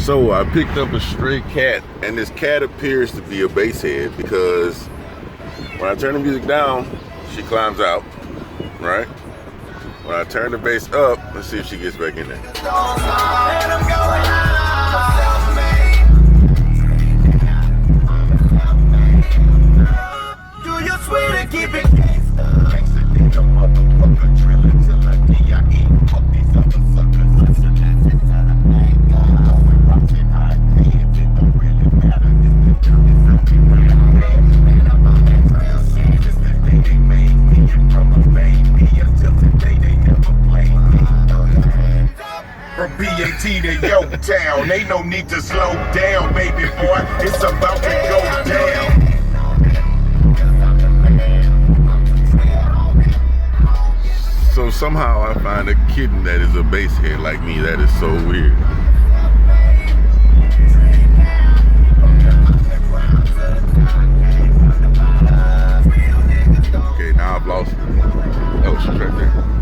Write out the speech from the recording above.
So I picked up a stray cat, and this cat appears to be a basshead because when I turn the music down, she climbs out, right? When I turn the bass up, let's see if she gets back in there. Do you swear to keep it? From BAT to Yorktown, ain't no need to slow down, baby boy. It's about to go down. So somehow I find a kitten that is a basshead like me. That is so weird. Okay, now I've lost it. Oh, she's right there.